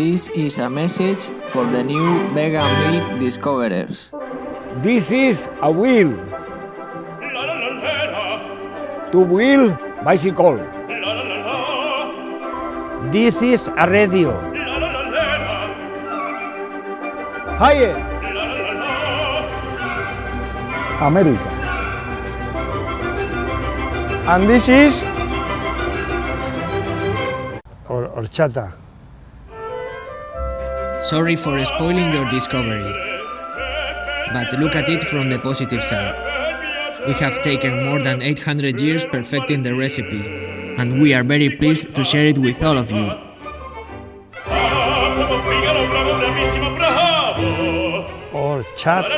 This is a message for the new vegan milk discoverers. This is a wheel. Two-wheel bicycle. This is a radio. Higher. America. And this is horchata. Sorry for spoiling your discovery, but look at it from the positive side. We have taken more than 800 years perfecting the recipe, and we are very pleased to share it with all of you. Horchata.